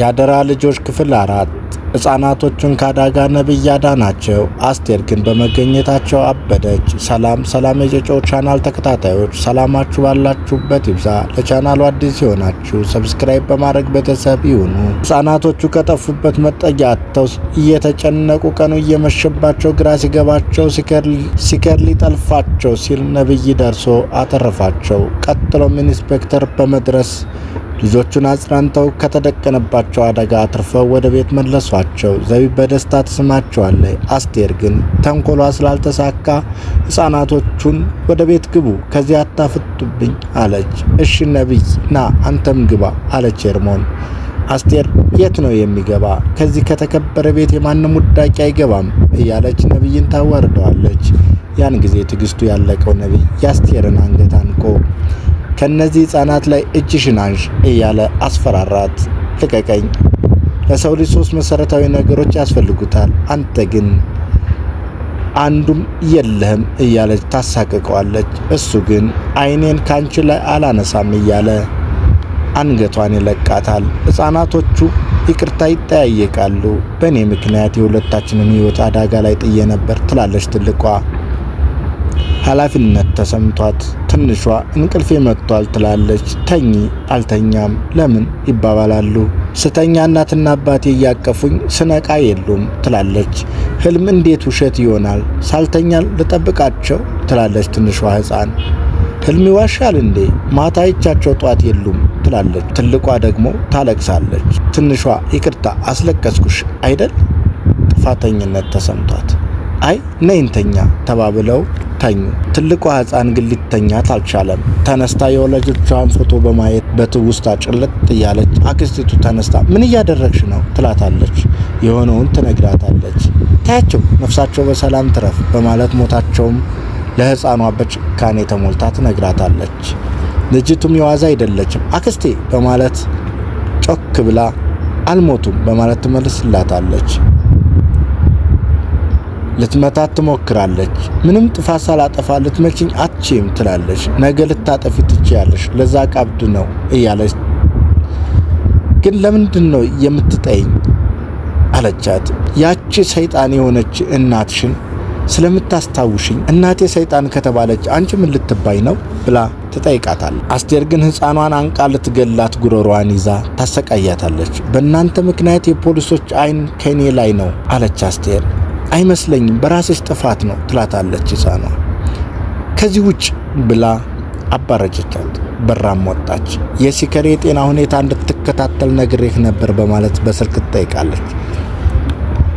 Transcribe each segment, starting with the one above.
ያደራ ልጆች ክፍል 4 ሕፃናቶቹን ካዳጋ ነብይ አዳናቸው። አስቴር ግን በመገኘታቸው አበደች። ሰላም የጨጨው ቻናል ተከታታዮች ሰላማችሁ ባላችሁበት ይብዛ። ለቻናሉ አዲስ የሆናችሁ ሰብስክራይብ በማድረግ ቤተሰብ ይሁኑ። ሕፃናቶቹ ከጠፉበት መጠጊያ አጥተው እየተጨነቁ ቀኑ እየመሸባቸው ግራ ሲገባቸው ሲከር ሊጠልፋቸው ሲል ነብይ ደርሶ አተረፋቸው። ቀጥሎም ኢንስፔክተር በመድረስ ልጆቹን አጽናንተው ከተደቀነባቸው አደጋ አትርፈው ወደ ቤት መለሷቸው። ዘቢብ በደስታ ተስማቸዋለች። አስቴር ግን ተንኮሏ ስላልተሳካ ሕፃናቶቹን ወደ ቤት ግቡ፣ ከዚህ አታፍጡብኝ አለች። እሺ ነብይ ና አንተም ግባ አለች ሄርሞን። አስቴር የት ነው የሚገባ? ከዚህ ከተከበረ ቤት የማንም ውዳቂ አይገባም እያለች ነብይን ታዋርደዋለች። ያን ጊዜ ትግስቱ ያለቀው ነብይ የአስቴርን አንገት አንቆ ከነዚህ ሕፃናት ላይ እጅሽን አንሺ እያለ አስፈራራት። ልቀቀኝ፣ ለሰው ልጅ 3 መሰረታዊ ነገሮች ያስፈልጉታል፣ አንተ ግን አንዱም የለህም እያለች ታሳቅቀዋለች። እሱ ግን አይኔን ካንቺ ላይ አላነሳም እያለ አንገቷን ይለቃታል። ሕፃናቶቹ ይቅርታ ይጠያየቃሉ። በእኔ ምክንያት የሁለታችንን ሕይወት አደጋ ላይ ጥዬ ነበር ትላለች ትልቋ። ኃላፊነት ተሰምቷት ትንሿ እንቅልፌ መጥቷል ትላለች። ተኚ፣ አልተኛም፣ ለምን ይባባላሉ። ስተኛ እናትና አባቴ እያቀፉኝ ስነቃ የሉም ትላለች። ህልም እንዴት ውሸት ይሆናል? ሳልተኛ ልጠብቃቸው ትላለች ትንሿ ሕፃን። ህልም ይዋሻል እንዴ? ማታ አይቻቸው ጧት የሉም ትላለች። ትልቋ ደግሞ ታለቅሳለች። ትንሿ ይቅርታ አስለቀስኩሽ አይደል? ጥፋተኝነት ተሰምቷት አይ ነይንተኛ ተባብለው ተኙ። ትልቋ ሕፃን ግን ሊተኛት አልቻለም። ተነስታ የወላጆቿን ፎቶ በማየት በትውስታ ጭልጥ እያለች አክስቲቱ ተነስታ ምን እያደረግሽ ነው ትላታለች። የሆነውን ትነግራታለች። ታያቸው ነፍሳቸው በሰላም ትረፍ በማለት ሞታቸውም ለሕፃኗ በጭካኔ ተሞልታ ትነግራታለች። ልጅቱም የዋዛ አይደለችም። አክስቴ በማለት ጮክ ብላ አልሞቱም በማለት ትመልስላታለች። ልትመታት ትሞክራለች። ምንም ጥፋት ሳላጠፋ ልትመችኝ አትችይም ትላለች። ነገ ልታጠፊ ትችያለሽ፣ ለዛ ቀብድ ነው እያለች ግን ለምንድን ነው የምትጠይኝ አለቻት። ያቺ ሰይጣን የሆነች እናትሽን ስለምታስታውሽኝ እናቴ ሰይጣን ከተባለች አንቺ ምን ልትባይ ነው ብላ ትጠይቃታለች። አስቴር ግን ሕፃኗን አንቃ ልትገላት ጉሮሮዋን ይዛ ታሰቃያታለች። በእናንተ ምክንያት የፖሊሶች አይን ከኔ ላይ ነው አለች አስቴር። አይመስለኝም፣ በራስሽ ጥፋት ነው ትላታለች ሕፃኗ። ከዚህ ውጭ ብላ አባረጀቻት። በራም ወጣች። የሲከር የጤና ሁኔታ እንድትከታተል ነግሬህ ነበር በማለት በስልክ ትጠይቃለች።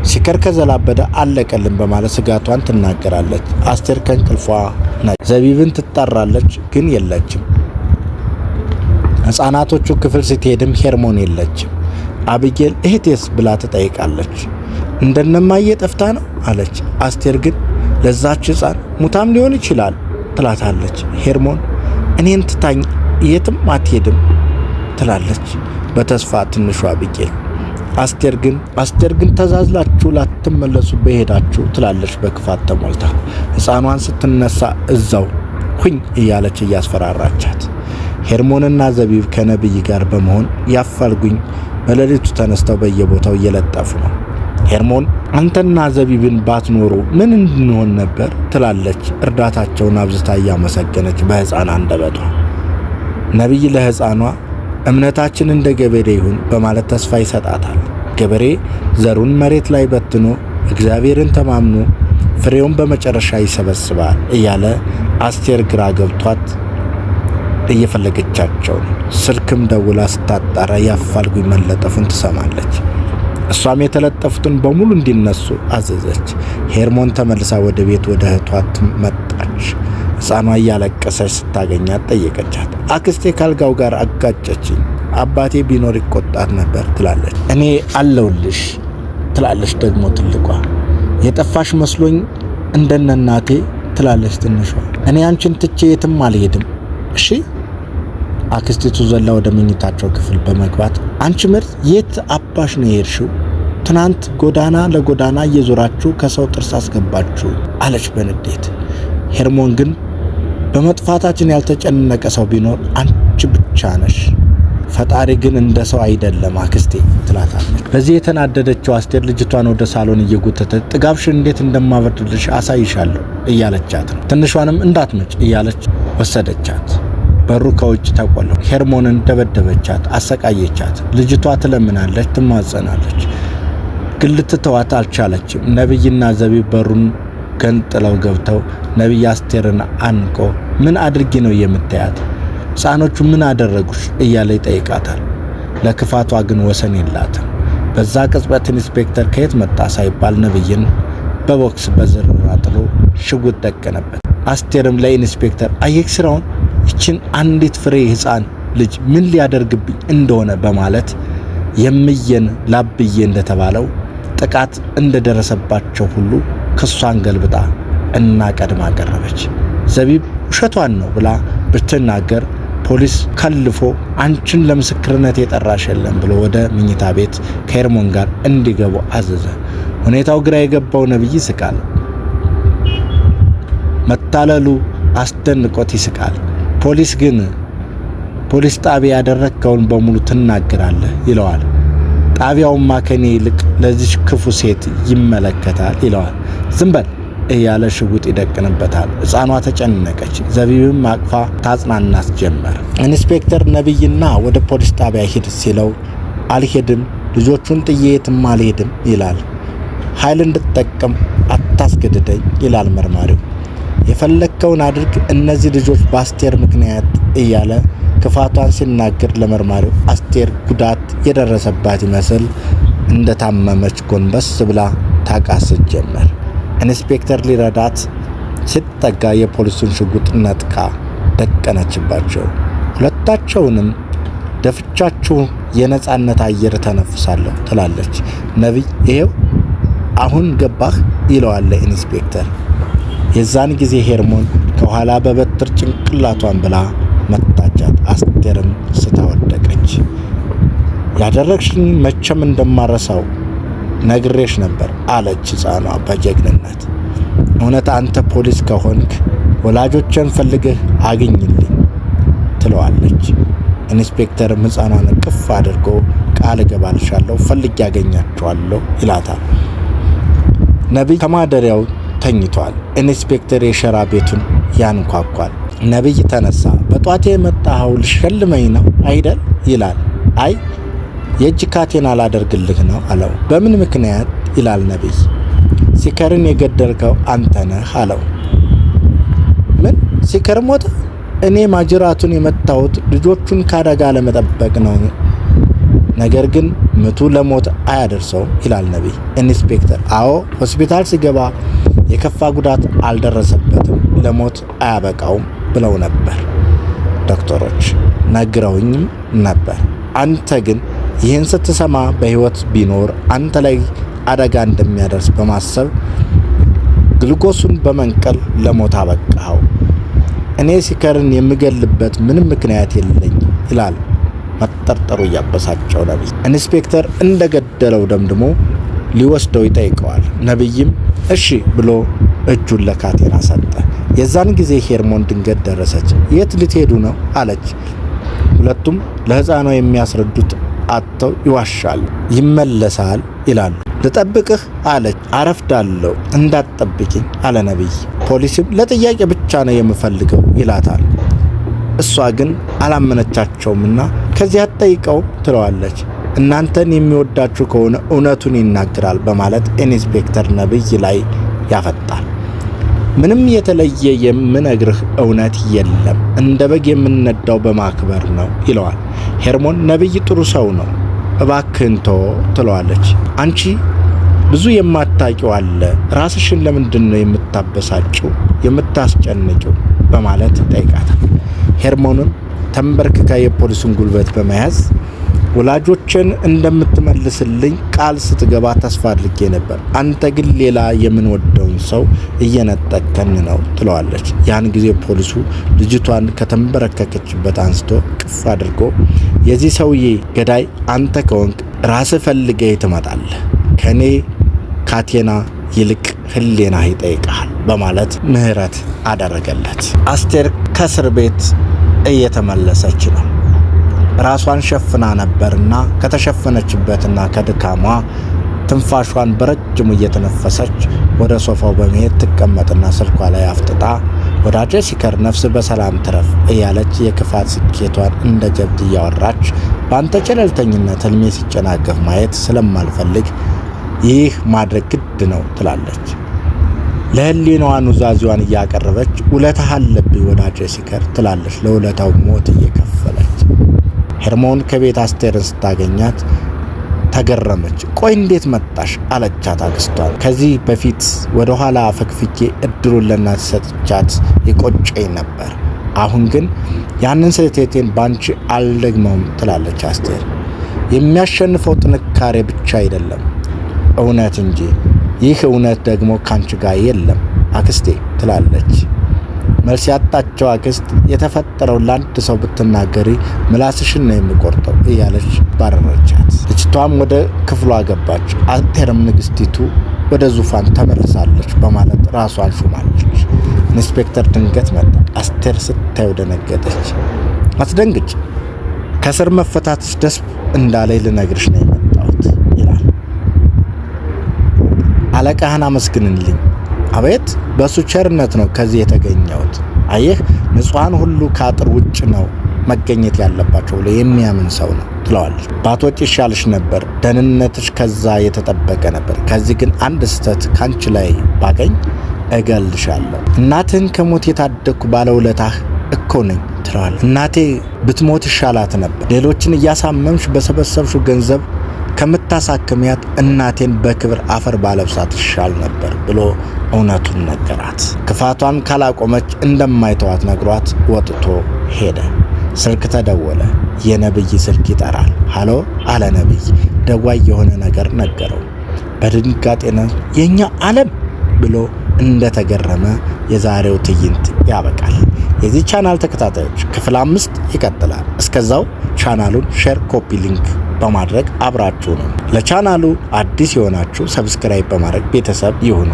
ሲከር ከዘላበደ አለቀልን በማለት ስጋቷን ትናገራለች። አስቴር ከእንቅልፏ ዘቢብን ትጣራለች፣ ግን የለችም። ሕፃናቶቹ ክፍል ስትሄድም ሄርሞን የለችም። አብጌል እህቴስ ብላ ትጠይቃለች። እንደነማየ ጠፍታ ነው አለች። አስቴር ግን ለዛች ሕፃን ሙታም ሊሆን ይችላል ትላታለች። ሄርሞን እኔን ትታኝ የትም አትሄድም ትላለች በተስፋ ትንሿ አብጌል። አስቴር ግን ተዛዝላችሁ ላትመለሱ በሄዳችሁ ትላለች በክፋት ተሞልታ። ሕፃኗን ስትነሳ እዛው ሁኝ እያለች እያስፈራራቻት። ሄርሞንና ዘቢብ ከነብይ ጋር በመሆን ያፋልጉኝ በሌሊቱ ተነስተው በየቦታው እየለጠፉ ነው። ሄርሞን አንተና ዘቢብን ባትኖሩ ምን እንሆን ነበር ትላለች። እርዳታቸውን አብዝታ እያመሰገነች በሕፃን አንደበቷ። ነብይ ለሕፃኗ እምነታችን እንደ ገበሬ ይሁን በማለት ተስፋ ይሰጣታል። ገበሬ ዘሩን መሬት ላይ በትኖ እግዚአብሔርን ተማምኖ ፍሬውን በመጨረሻ ይሰበስባል እያለ አስቴር ግራ ገብቷት እየፈለገቻቸው ነው። ስልክም ደውላ ስታጣራ ያፋልጉኝ መለጠፉን ትሰማለች። እሷም የተለጠፉትን በሙሉ እንዲነሱ አዘዘች። ሄርሞን ተመልሳ ወደ ቤት ወደ እህቷ መጣች። ሕፃኗ እያለቀሰች ስታገኛት ጠየቀቻት። አክስቴ ካልጋው ጋር አጋጨችኝ፣ አባቴ ቢኖር ይቆጣት ነበር ትላለች። እኔ አለውልሽ ትላለች ደግሞ ትልቋ። የጠፋሽ መስሎኝ እንደነናቴ ትላለች ትንሿ። እኔ አንቺን ትቼ የትም አልሄድም እሺ። አክስቲቱ ዘላ ወደ መኝታቸው ክፍል በመግባት አንቺ ምርጥ የት አባሽ ነው የሄድሽው? ትናንት ጎዳና ለጎዳና እየዞራችሁ ከሰው ጥርስ አስገባችሁ አለች በንዴት። ሄርሞን ግን በመጥፋታችን ያልተጨነቀ ሰው ቢኖር አንቺ ብቻ ነሽ፣ ፈጣሪ ግን እንደ ሰው አይደለም አክስቴ ትላታለች። በዚህ የተናደደችው አስቴር ልጅቷን ወደ ሳሎን እየጎተተች ጥጋብሽን እንዴት እንደማበርድልሽ አሳይሻለሁ እያለቻት ነው። ትንሿንም እንዳትመጭ እያለች ወሰደቻት። በሩ ከውጭ ተቆለፈ። ሄርሞንን ደበደበቻት፣ አሰቃየቻት። ልጅቷ ትለምናለች፣ ትማጸናለች፣ ግን ልትተዋት አልቻለችም። ነብይና ዘቢብ በሩን ገንጥለው ገብተው ነብይ አስቴርን አንቆ ምን አድርጊ ነው የምታያት? ሕፃኖቹ ምን አደረጉሽ? እያለ ይጠይቃታል። ለክፋቷ ግን ወሰን የላትም። በዛ ቅጽበት ኢንስፔክተር ከየት መጣ ሳይባል ነብይን በቦክስ በዝርራ ጥሎ ሽጉጥ ደቀነበት። አስቴርም ለኢንስፔክተር አየክ ስራውን ይችን አንዲት ፍሬ ሕፃን ልጅ ምን ሊያደርግብኝ እንደሆነ በማለት የምየን ላብዬ እንደተባለው ጥቃት እንደደረሰባቸው ሁሉ ክሷን ገልብጣ እና ቀድማ ቀረበች። ዘቢብ ውሸቷን ነው ብላ ብትናገር ፖሊስ ከልፎ አንቺን ለምስክርነት የጠራሽ የለም ብሎ ወደ መኝታ ቤት ከሄርሞን ጋር እንዲገቡ አዘዘ። ሁኔታው ግራ የገባው ነብይ ይስቃል። መታለሉ አስደንቆት ይስቃል። ፖሊስ ጣቢያ ያደረከውን በሙሉ ትናገራለህ ይለዋል። ጣቢያውማ ከኔ ይልቅ ለዚህ ክፉ ሴት ይመለከታል ይለዋል። ዝም በል እያለ ሽጉጥ ይደቅንበታል። ሕፃኗ ተጨነቀች። ዘቢብም አቅፋ ታጽናናት ጀመር። ኢንስፔክተር ነብይና ወደ ፖሊስ ጣቢያ ሂድ ሲለው አልሄድም፣ ልጆቹን ጥዬ የትም አልሄድም ይላል። ኃይል እንድትጠቀም አታስገድደኝ ይላል መርማሪው። የፈለከውን አድርግ፣ እነዚህ ልጆች በአስቴር ምክንያት እያለ ክፋቷን ሲናገር ለመርማሪው አስቴር ጉዳት የደረሰባት ይመስል እንደታመመች ጎንበስ ብላ ታቃስት ጀመር። ኢንስፔክተር ሊረዳት ሲጠጋ የፖሊሱን ሽጉጥ ነጥቃ ደቀነችባቸው። ሁለታቸውንም ደፍቻችሁ የነጻነት አየር ተነፍሳለሁ ትላለች። ነብይ ይሄው አሁን ገባህ ይለዋል ኢንስፔክተር። የዛን ጊዜ ሄርሞን ከኋላ በበትር ጭንቅላቷን ብላ መታቻት። አስቴርም ስታወደቀች ያደረግሽኝ መቼም እንደማረሳው ነግሬሽ ነበር አለች ሕፃኗ በጀግንነት። እውነት አንተ ፖሊስ ከሆንክ ወላጆችን ፈልገህ አግኝልኝ ትለዋለች። ኢንስፔክተርም ሕፃኗን ቅፍ አድርጎ ቃል እገባልሻለሁ ፈልጌ ያገኛቸዋለሁ ይላታል። ነብይ ከማደሪያው ተኝቷል። ኢንስፔክተር የሸራ ቤቱን ያንኳኳል። ነብይ ተነሳ። በጧቴ የመጣኸው ልሸልመኝ ነው አይደል ይላል። አይ የእጅ ካቴና ላደርግልህ ነው አለው። በምን ምክንያት ይላል ነብይ። ሲከርን የገደልከው አንተ ነህ አለው። ምን ሲከር ሞተ? እኔ ማጅራቱን የመታሁት ልጆቹን ካደጋ ለመጠበቅ ነው። ነገር ግን ምቱ ለሞት አያደርሰውም ይላል ነብይ። ኢንስፔክተር አዎ ሆስፒታል ሲገባ የከፋ ጉዳት አልደረሰበትም፣ ለሞት አያበቃውም ብለው ነበር ዶክተሮች ነግረውኝም ነበር። አንተ ግን ይህን ስትሰማ በህይወት ቢኖር አንተ ላይ አደጋ እንደሚያደርስ በማሰብ ግሉኮሱን በመንቀል ለሞት አበቃው። እኔ ሲከርን የምገልበት ምንም ምክንያት የለኝ ይላል መጠርጠሩ ያበሳጨው ነብይ። ኢንስፔክተር እንደገደለው ደምድሞ ሊወስደው ይጠይቀዋል። ነብይም እሺ ብሎ እጁን ለካቴና ሰጠ። የዛን ጊዜ ሄርሞን ድንገት ደረሰች። የት ልትሄዱ ነው አለች። ሁለቱም ለሕፃኗ የሚያስረዱት አጥተው ይዋሻሉ። ይመለሳል ይላሉ። ልጠብቅህ አለች። አረፍዳለሁ እንዳትጠብቂኝ አለ ነብይ። ፖሊስም ለጥያቄ ብቻ ነው የምፈልገው ይላታል። እሷ ግን አላመነቻቸውምና ከዚህ አትጠይቀው ትለዋለች። እናንተን የሚወዳችሁ ከሆነ እውነቱን ይናገራል በማለት ኢንስፔክተር ነብይ ላይ ያፈጣል። ምንም የተለየ የምነግርህ እውነት የለም፣ እንደ በግ የምንነዳው በማክበር ነው ይለዋል። ሄርሞን ነብይ ጥሩ ሰው ነው እባክህን ተወው ትለዋለች። አንቺ ብዙ የማታውቂው አለ፣ ራስሽን ለምንድን ነው የምታበሳጭው የምታስጨንቂው በማለት ጠይቃታል። ሄርሞንም ተንበርክካ የፖሊሱን ጉልበት በመያዝ ወላጆችን እንደምትመልስልኝ ቃል ስትገባ ተስፋ አድርጌ ነበር፣ አንተ ግን ሌላ የምንወደውን ሰው እየነጠቀን ነው ትለዋለች። ያን ጊዜ ፖሊሱ ልጅቷን ከተንበረከከችበት አንስቶ ቅፍ አድርጎ የዚህ ሰውዬ ገዳይ አንተ ከሆንክ ራስህ ፈልገህ ትመጣለህ፣ ከኔ ካቴና ይልቅ ህሊና ይጠይቃል በማለት ምህረት አደረገለት። አስቴር ከእስር ቤት እየተመለሰች ነው። ራሷን ሸፍና ነበርና ከተሸፈነችበትና ከድካሟ ትንፋሿን በረጅሙ እየተነፈሰች ወደ ሶፋው በመሄድ ትቀመጥና ስልኳ ላይ አፍጥጣ ወዳጄ ሲከር ነፍስ በሰላም ትረፍ እያለች የክፋት ስኬቷን እንደ ጀብድ እያወራች በአንተ ቸለልተኝነት ህልሜ ሲጨናገፍ ማየት ስለማልፈልግ ይህ ማድረግ ግድ ነው ትላለች። ለህሊናዋ ኑዛዜዋን እያቀረበች ውለታህ አለብኝ ወዳጄ ሲከር ትላለች፣ ለውለታው ሞት እየከፈለች። ሄርሞን ከቤት አስቴርን ስታገኛት ተገረመች። ቆይ እንዴት መጣሽ አለቻት አክስቷን። ከዚህ በፊት ወደ ኋላ ፈክፍኬ እድሉን ለእናት ሰጥቻት የቆጨኝ ነበር፣ አሁን ግን ያንን ስህተቴን ባንቺ አልደግመውም ትላለች አስቴር። የሚያሸንፈው ጥንካሬ ብቻ አይደለም እውነት እንጂ፣ ይህ እውነት ደግሞ ካንቺ ጋር የለም አክስቴ ትላለች። መልስ ያጣቸው አክስት የተፈጠረው ለአንድ ሰው ብትናገሪ ምላስሽን ነው የሚቆርጠው እያለች ባረረቻት። ልጅቷም ወደ ክፍሏ ገባች። አስቴርም ንግስቲቱ ወደ ዙፋን ተመልሳለች በማለት ራሷን ሹማለች። ኢንስፔክተር ድንገት መጣ። አስቴር ስታየው ደነገጠች። አትደንግጭ፣ ከስር መፈታትሽ ደስ እንዳለኝ ልነግርሽ ነው የመጣሁት ይላል። አለቃህን አመስግንልኝ። አቤት፣ በሱ ቸርነት ነው ከዚህ የተገኘሁት። አየህ፣ ንጹሃን ሁሉ ከአጥር ውጭ ነው መገኘት ያለባቸው ብሎ የሚያምን ሰው ነው ትለዋለች። ባትወጪ ይሻልሽ ነበር፣ ደህንነትሽ ከዛ የተጠበቀ ነበር። ከዚህ ግን አንድ ስህተት ካንቺ ላይ ባገኝ እገልሻለሁ። እናትህን ከሞት የታደግኩ ባለውለታህ እኮ ነኝ ትለዋለች። እናቴ ብትሞት ይሻላት ነበር። ሌሎችን እያሳመምሽ በሰበሰብሽው ገንዘብ ከምታሳክሚያት እናቴን በክብር አፈር ባለብሳት ይሻል ነበር ብሎ እውነቱን ነገራት። ክፋቷን ካላቆመች እንደማይተዋት ነግሯት ወጥቶ ሄደ። ስልክ ተደወለ። የነብይ ስልክ ይጠራል። ሃሎ አለ ነብይ። ደዋይ የሆነ ነገር ነገረው። በድንጋጤ ነው የኛ ዓለም ብሎ እንደተገረመ የዛሬው ትዕይንት ያበቃል። የዚህ ቻናል ተከታታዮች ክፍል 5 ይቀጥላል። እስከዛው ቻናሉን ሼር፣ ኮፒ ሊንክ በማድረግ አብራችሁ ነው። ለቻናሉ አዲስ የሆናችሁ ሰብስክራይብ በማድረግ ቤተሰብ ይሁኑ።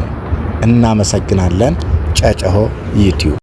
እናመሰግናለን። ጨጨሆ ዩቲዩብ